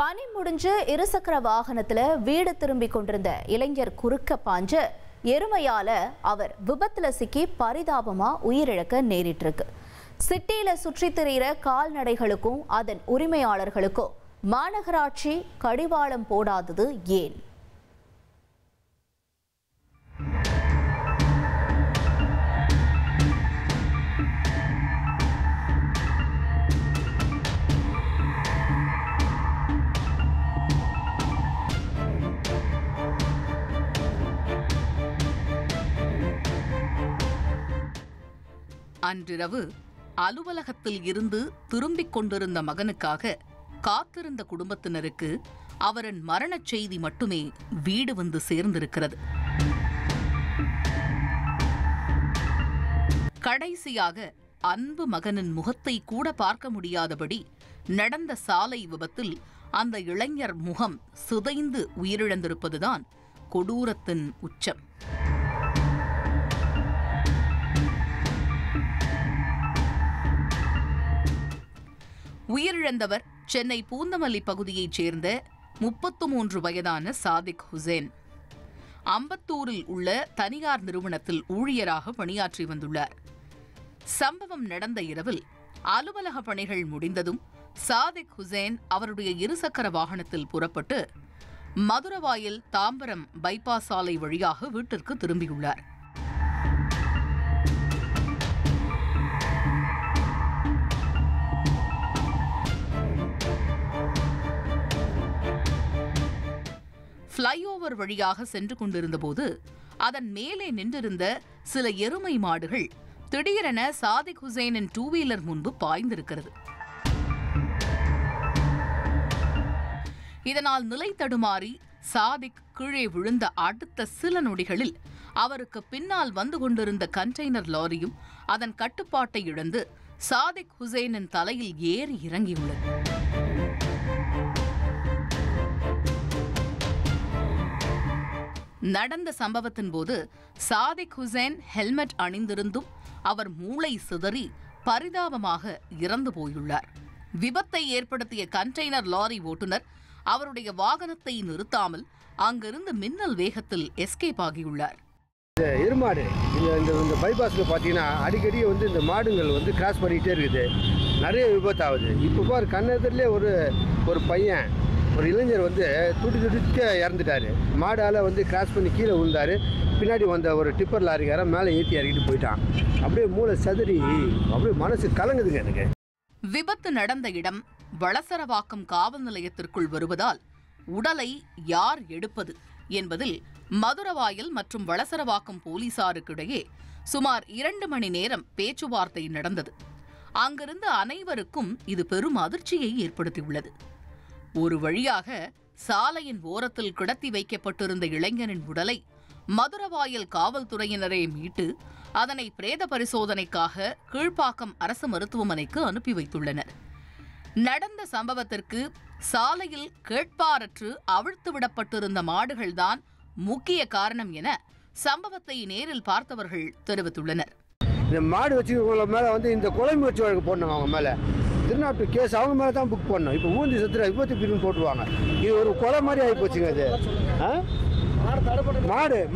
பணி முடிஞ்சு இருசக்கர வாகனத்துல வீடு திரும்பி கொண்டிருந்த இளைஞர் குறுக்க பாஞ்ச எருமையால அவர் விபத்துல சிக்கி பரிதாபமா உயிரிழக்க நேரிட்டு இருக்கு. சிட்டியில சுற்றி திரிகிற கால்நடைகளுக்கும் அதன் உரிமையாளர்களுக்கும் மாநகராட்சி கடிவாளம் போடாதது ஏன்? அன்றிரவு அலுவலகத்தில் இருந்து திரும்பிக் கொண்டிருந்த மகனுக்காக காத்திருந்த குடும்பத்தினருக்கு அவரின் மரணச் செய்தி மட்டுமே வீடு வந்து சேர்ந்திருக்கிறது. கடைசியாக அன்பு மகனின் முகத்தை கூட பார்க்க முடியாதபடி நடந்த சாலை விபத்தில் அந்த இளைஞர் முகம் சிதைந்து உயிரிழந்திருப்பதுதான் கொடூரத்தின் உச்சம். உயிரிழந்தவர் சென்னை பூந்தமல்லி பகுதியைச் சேர்ந்த 33 வயதான சாதிக் ஹுசேன். அம்பத்தூரில் உள்ள தனியார் நிறுவனத்தில் ஊழியராக பணியாற்றி வந்துள்ளார். சம்பவம் நடந்த இரவில் அலுவலக பணிகள் முடிந்ததும் சாதிக் ஹுசேன் அவருடைய இருசக்கர வாகனத்தில் புறப்பட்டு மதுரவாயல் தாம்பரம் பைபாஸ் சாலை வழியாக வீட்டிற்கு திரும்பியுள்ளார். ஃப்ளைஓவர் வழியாக சென்று கொண்டிருந்தபோது அதன் மேலே நின்றிருந்த சில எருமை மாடுகள் திடீரென சாதிக் ஹுசேனின் 2 வீலர் முன்பு பாய்ந்திருக்கிறது. இதனால் நிலை தடுமாறி சாதிக் கீழே விழுந்த அடுத்த சில நொடிகளில் அவருக்கு பின்னால் வந்து கொண்டிருந்த கண்டெய்னர் லாரியும் அதன் கட்டுப்பாட்டை இழந்து சாதிக் ஹுசேனின் தலையில் ஏறி இறங்கியுள்ளது. நடந்த சம்பவத்தின் போது சாதிக் ஹுசேன் ஹெல்மெட் அணிந்திருந்தும் அவர் மூளை சிதறி பரிதாபமாக இறந்து போயுள்ளார். விபத்தை ஏற்படுத்திய கண்டெய்னர் லாரி ஓட்டுநர் அவருடைய வாகனத்தை நிறுத்தாமல் அங்கிருந்து மின்னல் வேகத்தில் எஸ்கேப் ஆகியுள்ளார். எருமாடு இந்த பைபாஸில் பார்த்தீங்கன்னா அடிக்கடி இந்த மாடுங்கள் கிராஸ் பண்ணிக்கிட்டே இருக்குது. நிறைய விபத்து ஆகுது. இப்போ பாரு கண்ணெதிரிலே ஒரு பையன் ஒரு இளைஞர் துடிக்க இறந்துட்டாரு. மாடால் கிராஸ் பண்ணி கீழே விழுந்தாரு. பின்னாடி வந்த ஒரு டிப்பர் லாரிக்கார மேலே ஏற்றி இறக்கிட்டு போயிட்டான். அப்படியே மூளை சதுரி அப்படியே மனசு கலங்குதுங்க எனக்கு. விபத்து நடந்த இடம் வளசரவாக்கம் காவல் நிலையத்திற்குள் வருவதால் உடலை யார் எடுப்பது என்பதில் மதுரவாயல் மற்றும் வளசரவாக்கம் போலீசாருக்கிடையே சுமார் 2 மணி நேரம் பேச்சுவார்த்தை நடந்தது. அங்கிருந்த அனைவருக்கும் இது பெரும் அதிர்ச்சியை ஏற்படுத்தியுள்ளது. ஒரு வழியாக சாலையின் ஓரத்தில் கிடத்தி வைக்கப்பட்டிருந்த இளைஞனின் உடலை மதுரவாயல் காவல்துறையினரே மீட்டு அதனை பிரேத பரிசோதனைக்காக கீழ்ப்பாக்கம் அரசு மருத்துவமனைக்கு அனுப்பி வைத்துள்ளனர். நடந்த சம்பவத்திற்கு சாலையில் கேட்பாரற்று அவிழ்த்துவிடப்பட்டிருந்த மாடுகள்தான் முக்கிய காரணம் என சம்பவத்தை நேரில் பார்த்தவர்கள் தெரிவித்துள்ளனர். இந்த மாடு வச்சுக்கிறவங்கள மேலே இந்த கொலை முயற்சி வழக்கு போடணும். அவங்க மேலே திருநாட்டு கேஸ் அவங்க மேலே தான் புக் பண்ணணும். இப்போ ஊந்தி சத்துற விபத்து பிரிவு போட்டுருவாங்க. இது ஒரு கொலை மாதிரி ஆகி போச்சுங்க. அது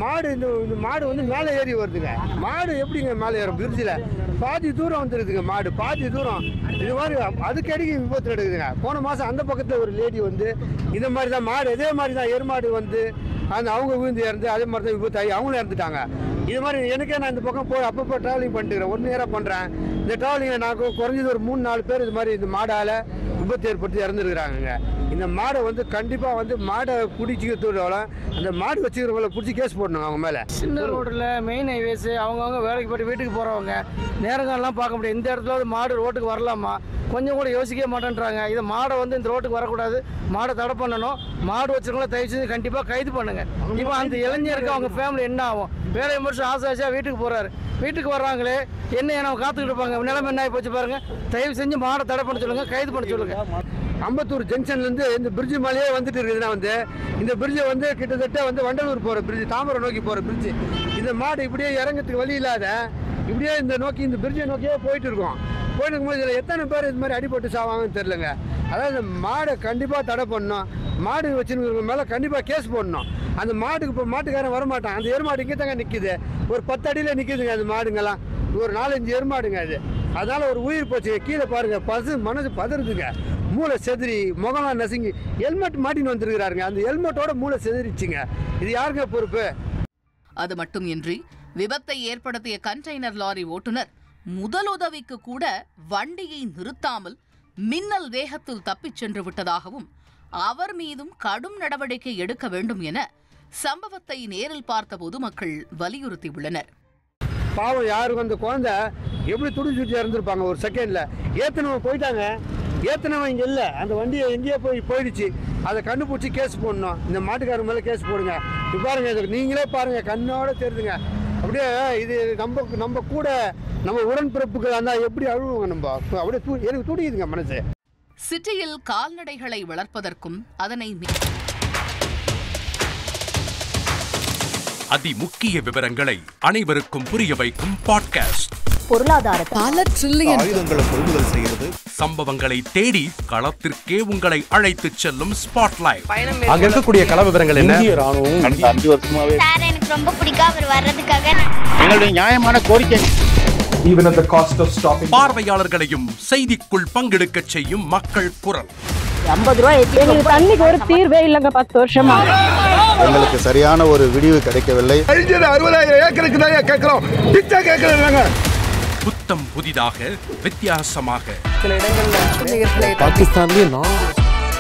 மாடு இந்த மாடு மேலே ஏறி வருதுங்க. மாடு எப்படிங்க மேலே ஏறும்? பிரிட்ஜில் பாதி தூரம் வந்துருக்குதுங்க. மாடு பாதி தூரம் இது மாதிரி அதுக்கடிக்கு விபத்து நடக்குதுங்க. போன மாதம் அந்த பக்கத்தில் ஒரு லேடி இந்த மாதிரி தான் மாடு இதே மாதிரி தான் எருமாடு அவங்க விழுந்து இறந்து அதே மாதிரி தான் விபத்து ஆகி அவங்களும் இறந்துட்டாங்க. இது மாதிரி எனக்கே நான் இந்த பக்கம் போய் அப்பப்போ ட்ராவலிங் பண்ணிட்டுக்கிறேன். 1 நேராக பண்ணுறேன். இந்த ட்ராவலிங்கை நான் குறைஞ்சது ஒரு 3-4 பேர் இது மாதிரி இந்த மாடால் விபத்து ஏற்படுத்தி இறந்துருக்குறாங்க. இந்த மாடை கண்டிப்பாக மாடை பிடிச்சிக்கிறதோட அந்த மாடு வச்சுக்கிறவங்கள பிடிச்சி கேஸ் போடணும் அவங்க மேலே. சின்ன ரோட்டில் மெயின் ஹைவேஸு அவங்கவுங்க வேலைக்கு போய்ட்டு வீட்டுக்கு போகிறவங்க நேரங்கள்லாம் பார்க்க முடியாது. இந்த இடத்துல மாடு ரோட்டுக்கு வரலாமா கொஞ்சம் கூட யோசிக்கவே மாட்டேன்றாங்க. இதை மாடை இந்த ரோட்டுக்கு வரக்கூடாது. மாடை தடை பண்ணணும். மாடு வச்சுருக்கவங்கள தயவு செஞ்சு கண்டிப்பாக கைது பண்ணுங்க. இப்போ அந்த இளைஞருக்கு அவங்க ஃபேமிலி என்ன ஆகும்? வேலையை முடிச்சு ஆசை வீட்டுக்கு போகிறாரு. வீட்டுக்கு வர்றாங்களே என்ன நம்ம காத்துக்கிட்டு இருப்பாங்க. நிலைமை என்ன ஆகி போச்சு பாருங்க. தயவு செஞ்சு மாடை தடை பண்ண சொல்லுங்க, கைது பண்ண சொல்லுங்க. அம்பத்தூர் ஜங்ஷன்லேருந்து இந்த பிரிட்ஜ் மேலேயே வந்துட்டு இருக்குதுன்னா இந்த பிரிட்ஜை கிட்டத்தட்ட வண்டலூர் போகிற பிரிட்ஜ், தாம்பரம் நோக்கி போகிற பிரிட்ஜ். இந்த மாடு இப்படியே இறங்கிறதுக்கு வழி இல்லாத இப்படியே இந்த பிரிட்ஜை நோக்கியே போயிட்டு இருக்கோம். போயிட்டு இருக்கும்போது இதில் எத்தனை பேர் இது மாதிரி அடிபட்டு சாவாங்கன்னு தெரிலங்க. அதாவது மாடை கண்டிப்பாக தடை பண்ணணும். மாடு வச்சுருக்க மேலே கண்டிப்பாக கேஸ் போடணும். அந்த மாட்டுக்கு இப்போ மாட்டுக்காரன் வரமாட்டான். அந்த எருமாடு இங்கே தாங்க நிற்கிது, ஒரு 10 அடியில் நிற்கிதுங்க. அந்த மாடுங்கெல்லாம் ஒரு 4-5 எருமாடுங்க. அது அதனால் ஒரு உயிர் போச்சுங்க. கீழே பாருங்கள், மனசு பதறுதுங்க. மூளை செதறி முகம்லாம் நசுங்கி ஹெல்மெட் மாட்டின்னு வந்துருக்கிறாருங்க. அந்த ஹெல்மெட்டோட மூளை செதறிச்சுங்க. இது யாருங்க பொறுப்பு? அது மட்டுமின்றி விபத்தை ஏற்படுத்திய கண்டெய்னர் லாரி ஓட்டுநர் முதலுதவிக்கு கூட வண்டியை நிறுத்தாமல் மின்னல் வேகத்தில் தப்பிச் சென்று விட்டதாகவும் அவர் மீதும் கடும் நடவடிக்கை எடுக்க வேண்டும் என சம்பவத்தை நேரில் பார்த்த பொதுமக்கள் வலியுறுத்தியுள்ளனர். பாவம், யாருக்கு அந்த குழந்தை எப்படி துடிச்சுட்டு இறந்துருப்பாங்க. ஒரு செகண்ட்ல ஏத்தனவன் போயிட்டாங்க. ஏத்தனவன் இங்கே இல்லை, அந்த வண்டியை எங்கேயோ போயிடுச்சு. அதை கண்டுபிடிச்சி கேஸ் போடணும். இந்த மாட்டுக்காரங்க மேலே கேஸ் போடுங்க. இப்போ பாருங்க, இதுக்கு நீங்களே பாருங்க, கண்ணோட தெரியுதுங்க. அப்படியே இது நம்ம கூட நம்ம உடன்பிறப்புகள் அந்த எப்படி அழுவுங்க. நம்ம அப்படியே எனக்கு துடிக்குதுங்க மனசு. சிட்டியில் கால்நடைகளை வளர்ப்பதற்கும் அதனை அதிமுக்கிய விவரங்களை அனைவருக்கும் புரிய வைக்கும் பாட்காஸ்ட். பொருளாதாரத்தை பல ட்ரில்லியன் ஆயுதங்களை கொள்முதல் செய்கிறது. சம்பவங்களை தேடி களத்திற்கே உங்களை அழைத்து செல்லும் ஸ்பாட்லைட். அங்க இருக்கக்கூடிய கள விவரங்கள் என்ன? இந்திய ராணுவம் கடந்த 5 வருஷமாவே சார் எனக்கு ரொம்ப பிடிக்கும் அவர் வர்றதுக்காக. எங்களுடைய நியாயமான கோரிக்கை. Even at the cost of stopping. பார்வையாளர்களையும் செய்திக்குள் பங்கெடுக்க செய்யும் மக்கள் குரல். 50 ரூபாய் எங்களுக்கு தண்ணிக்கு ஒரு தீர்வே இல்லங்க 10 வருஷமா. எங்களுக்கு சரியான ஒரு விடிவு கிடைக்கவில்லை. 60,000 ஏக்கருக்கு தான் கேட்கிறோம், பிச்சை கேட்கறாங்க. புத்தம் புதிதாக வித்தியாசமாக சில இடங்கள்ல பாகிஸ்தான்லயே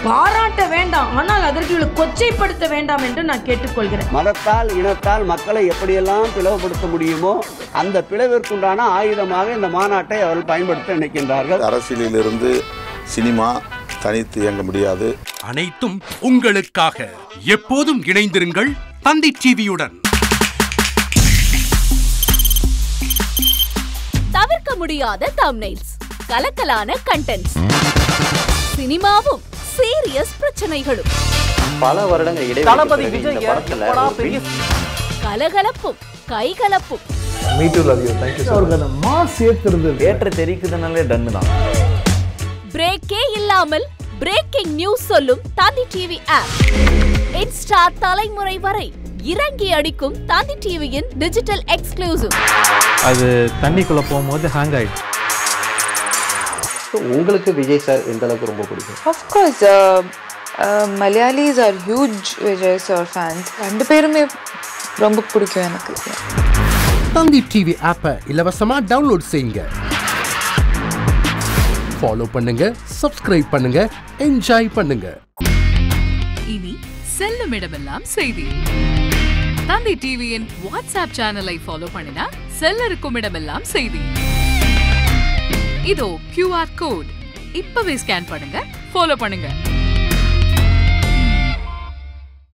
பாராட்ட வேண்டாம், ஆனால் அதற்கு கொச்சைப்படுத்த வேண்டாம் என்று நான் கேட்டுக்கொள்கிறேன். மதத்தால் இனத்தால் மக்களை எப்படியெல்லாம் பிளவுபடுத்த முடியுமோ அந்த பிளவிற்குண்டான ஆயுதமாக இந்த மாநாட்டை அவர்கள் பயன்படுத்த நினைக்கின்றார்கள். அரசியலிலிருந்து சினிமா தனித்து இயங்க முடியாது. அனைத்தும் உங்களுக்காக. எப்போதும் இணைந்திருங்கள் தந்தி டிவியுடன். தவிர்க்க முடியாத தம்ப்நெயில்ஸ், கலக்கலான கண்டென்ட்ஸ், சினிமாவும் சீரியஸ் பிரச்சனைகளும், பல வருடங்கள் இடைவெளி கலகலப்பும் கைகலப்பும், ஏற்ற தெரிக்குதுனாலே டன்னு தான். பிரேக்கே இல்லாமல் பிரேக்கிங் நியூஸ் சொல்லும் தந்தி டிவி ஆப். இன்ஸ்டா தலைமுறை வரை இறங்கி அடிக்கும் தந்தி டிவியின் டிஜிட்டல் எக்ஸ்க்ளூசிவ். அது தண்ணிக்குள்ள போகும்போது ஹேங் ஆயிடுச்சு. உங்களுக்கு விஜய் சார் எந்த அளவுக்கு ரொம்ப பிடிக்கும்? Of course, Malayalis are huge Vijay sir fans. ரெண்டு பேருமே ரொம்ப பிடிக்கும் எனக்கு. தந்தி டிவி ஆப்பை இலவசமா டவுன்லோட் செய்யுங்க. ஃபாலோ பண்ணுங்க, சப்ஸ்கிரைப் பண்ணுங்க, என்ஜாய் பண்ணுங்க. இனி செல்லும் இடமெல்லாம் செய்தி. தந்தி டிவியின் வாட்ஸ்அப் சேனலை ஃபாலோ பண்ணினா செல்ல இருக்கும் இடமெல்லாம் செய்தி. இதோ QR கோட் இப்பவே ஸ்கேன் பண்ணுங்க, ஃபாலோ பண்ணுங்க.